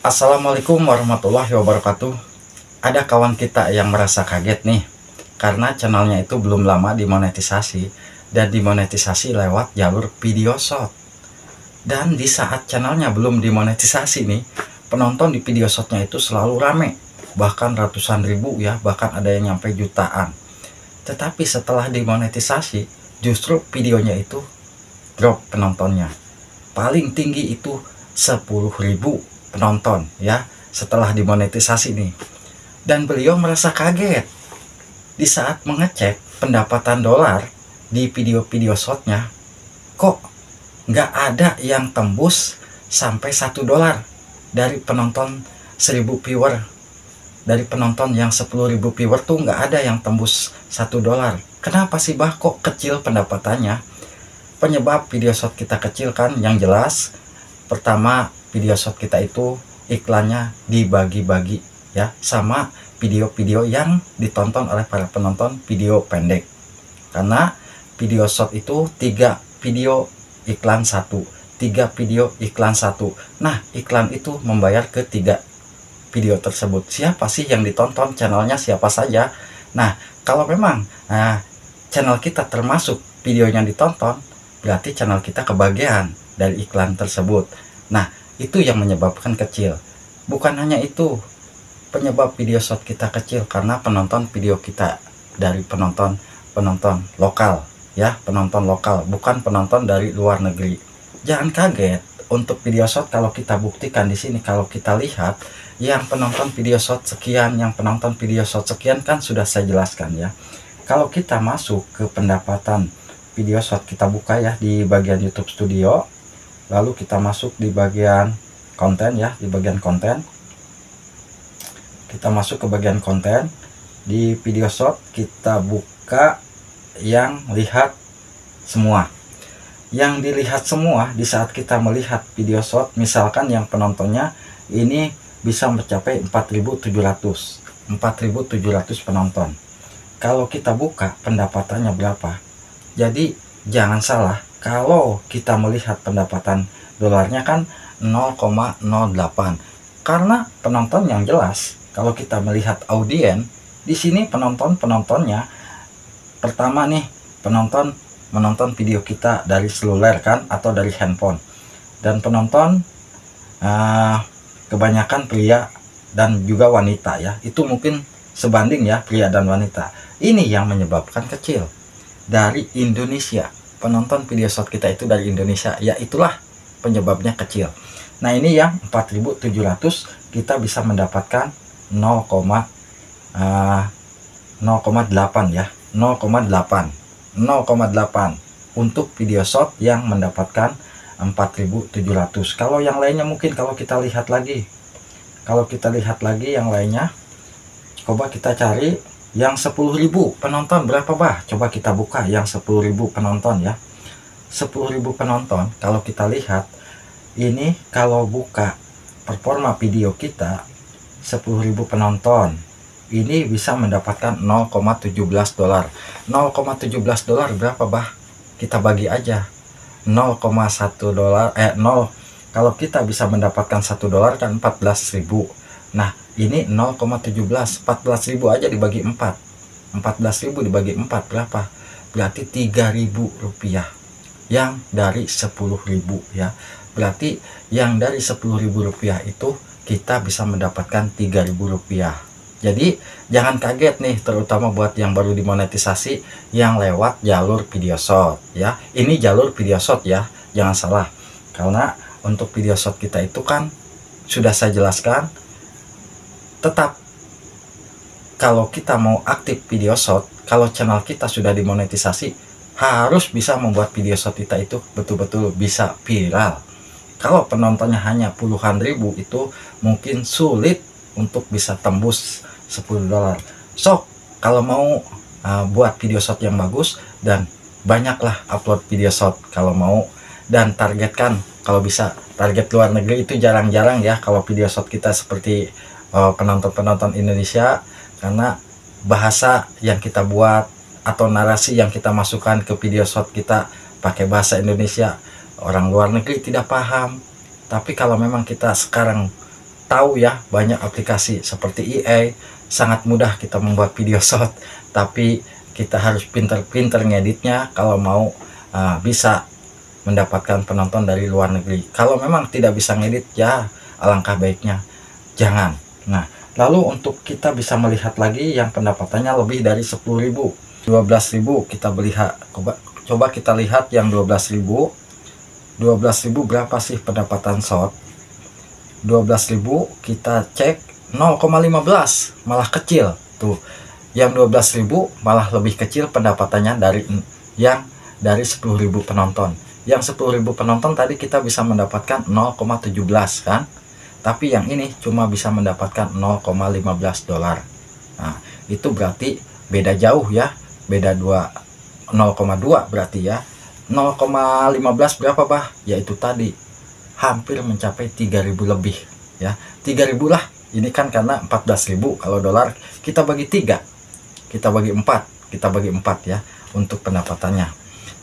Assalamualaikum warahmatullahi wabarakatuh. Ada kawan kita yang merasa kaget nih, karena channelnya itu belum lama dimonetisasi, dan dimonetisasi lewat jalur video shot. Dan di saat channelnya belum dimonetisasi nih, penonton di video shotnya itu selalu rame, bahkan ratusan ribu ya, bahkan ada yang nyampe jutaan. Tetapi setelah dimonetisasi, justru videonya itu drop penontonnya. Paling tinggi itu 10.000 penonton ya setelah dimonetisasi nih. Dan beliau merasa kaget di saat mengecek pendapatan dolar di video-video shotnya, kok nggak ada yang tembus sampai $1 dari penonton 1000 viewer. Dari penonton yang 10.000 viewer tuh nggak ada yang tembus $1. Kenapa sih bah kok kecil pendapatannya? Penyebab video shot kita kecil kan yang jelas, pertama video shot kita itu iklannya dibagi-bagi ya sama video-video yang ditonton oleh para penonton video pendek. Karena video shot itu 3 video iklan 1, 3 video iklan 1. Nah, iklan itu membayar ke 3 video tersebut. Siapa sih yang ditonton, channelnya siapa saja. Nah, kalau memang channel kita termasuk video yang ditonton, berarti channel kita kebagian dari iklan tersebut. Nah, itu yang menyebabkan kecil. Bukan hanya itu, penyebab video shot kita kecil karena penonton video kita dari penonton lokal ya, penonton lokal, bukan penonton dari luar negeri. Jangan kaget untuk video shot kalau kita buktikan di sini. Kalau kita lihat yang penonton video shot sekian, yang penonton video shot sekian, kan sudah saya jelaskan ya. Kalau kita masuk ke pendapatan video shot, kita buka ya di bagian YouTube Studio, lalu kita masuk di bagian konten ya, di bagian konten kita masuk ke bagian konten. Di video shot kita buka yang lihat semua. Yang dilihat semua di saat kita melihat video shot, misalkan yang penontonnya ini bisa mencapai 4.700 penonton. Kalau kita buka pendapatannya berapa? Jadi jangan salah, kalau kita melihat pendapatan dolarnya kan 0,08, karena penonton yang jelas. Kalau kita melihat audien di sini, penontonnya pertama nih, menonton video kita dari seluler kan, atau dari handphone. Dan penonton kebanyakan pria dan juga wanita ya, itu mungkin sebanding ya, pria dan wanita. Ini yang menyebabkan kecil. Dari Indonesia, penonton video shot kita itu dari Indonesia, ya itulah penyebabnya kecil. Nah, ini yang 4.700 kita bisa mendapatkan 0,8 ya, 0,8 untuk video shot yang mendapatkan 4.700. Kalau yang lainnya mungkin kalau kita lihat lagi yang lainnya, coba kita cari yang 10.000 penonton berapa bah? Coba kita buka yang 10.000 penonton ya. 10.000 penonton, kalau kita lihat ini, kalau buka performa video kita 10.000 penonton, ini bisa mendapatkan $0,17. $0,17 berapa bah? Kita bagi aja 0,1 0. Kalau kita bisa mendapatkan $1 kan 14.000. Nah, ini 0,17, 14.000 aja dibagi 4. 14.000 dibagi 4 berapa? Berarti Rp3.000 yang dari 10.000 ya. Berarti yang dari Rp10.000 itu kita bisa mendapatkan Rp3.000. Jadi jangan kaget nih, terutama buat yang baru dimonetisasi yang lewat jalur video shot ya. Ini jalur video shot ya, jangan salah. Karena untuk video shot kita itu kan sudah saya jelaskan. Tetap kalau kita mau aktif video shot, kalau channel kita sudah dimonetisasi, harus bisa membuat video shot kita itu betul-betul bisa viral. Kalau penontonnya hanya puluhan ribu, itu mungkin sulit untuk bisa tembus $10. So, kalau mau buat video shot yang bagus, dan banyaklah upload video shot kalau mau, dan targetkan kalau bisa target luar negeri. Itu jarang-jarang ya kalau video shot kita seperti penonton Indonesia, karena bahasa yang kita buat atau narasi yang kita masukkan ke video shot kita pakai bahasa Indonesia, orang luar negeri tidak paham. Tapi kalau memang kita sekarang tahu ya, banyak aplikasi seperti EA, sangat mudah kita membuat video short, tapi kita harus pinter-pinter ngeditnya kalau mau bisa mendapatkan penonton dari luar negeri. Kalau memang tidak bisa ngedit, ya alangkah baiknya jangan. Nah, lalu untuk kita bisa melihat lagi yang pendapatannya lebih dari 10.000, 12.000, kita melihat, coba kita lihat yang 12.000 berapa sih pendapatan short. 12.000 kita cek 0,15, malah kecil tuh. Yang 12.000 malah lebih kecil pendapatannya dari yang dari 10.000 penonton. Yang 10.000 penonton tadi kita bisa mendapatkan 0,17 kan, tapi yang ini cuma bisa mendapatkan 0,15 dolar. Nah, itu berarti beda jauh ya, beda 0,2 berarti ya. 0,15 berapa bah? Yaitu tadi hampir mencapai 3.000 lebih ya. 3.000 lah. Ini kan karena 14.000, kalau dolar kita bagi 3, kita bagi 4, kita bagi 4 ya untuk pendapatannya.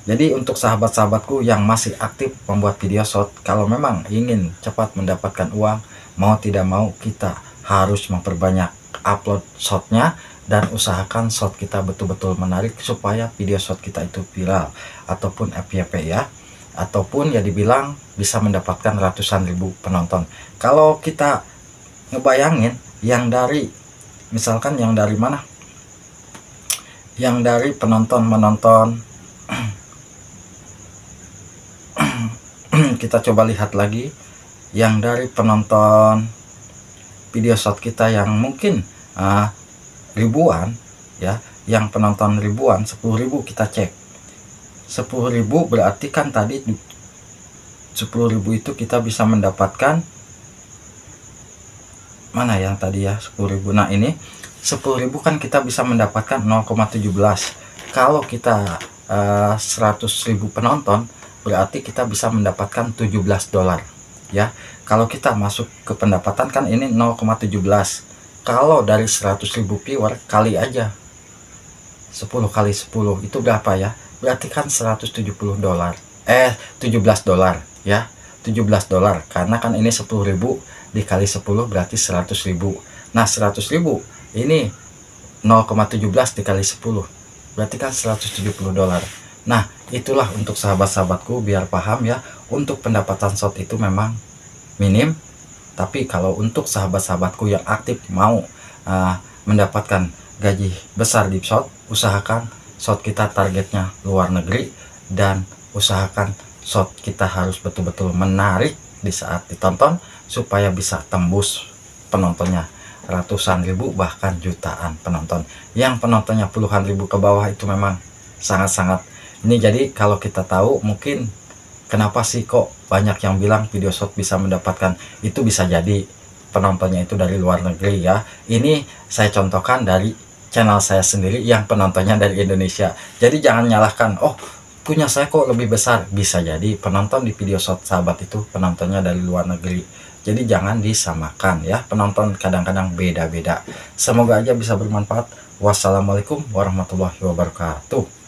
Jadi untuk sahabat-sahabatku yang masih aktif membuat video short, kalau memang ingin cepat mendapatkan uang, mau tidak mau kita harus memperbanyak upload shortnya, dan usahakan short kita betul-betul menarik supaya video short kita itu viral ataupun FYP ya, ataupun ya dibilang bisa mendapatkan ratusan ribu penonton. Kalau kita ngebayangin yang dari, misalkan yang dari mana, yang dari penonton kita coba lihat lagi yang dari penonton video short kita yang mungkin ribuan ya, yang penonton ribuan, 10.000 kita cek. 10.000 berarti kan tadi 10.000 itu kita bisa mendapatkan mana yang tadi ya, 10.000. Nah ini 10.000 kan kita bisa mendapatkan 0,17. Kalau kita 100.000 penonton berarti kita bisa mendapatkan 17 dolar ya. Kalau kita masuk ke pendapatan kan ini 0,17. Kalau dari 100.000 viewer kali aja 10 kali 10 itu berapa ya? Berarti kan 170 dolar. 17 dolar ya. 17 dolar karena kan ini 10.000 dikali 10 berarti 100.000. Nah, 100.000 ini 0,17 dikali 10 berarti kan 170 dolar. Nah, itulah untuk sahabat-sahabatku biar paham ya, untuk pendapatan short itu memang minim. Tapi kalau untuk sahabat-sahabatku yang aktif mau mendapatkan gaji besar di short, usahakan short kita targetnya luar negeri, dan usahakan short kita harus betul-betul menarik di saat ditonton supaya bisa tembus penontonnya ratusan ribu bahkan jutaan penonton. Yang penontonnya puluhan ribu ke bawah itu memang sangat-sangat ini. Jadi kalau kita tahu mungkin kenapa sih kok banyak yang bilang video short bisa mendapatkan, itu bisa jadi penontonnya itu dari luar negeri ya. Ini saya contohkan dari channel saya sendiri yang penontonnya dari Indonesia. Jadi jangan nyalahkan, oh punya saya kok lebih besar. Bisa jadi penonton di video short sahabat itu penontonnya dari luar negeri. Jadi jangan disamakan ya, penonton kadang-kadang beda-beda. Semoga aja bisa bermanfaat. Wassalamualaikum warahmatullahi wabarakatuh.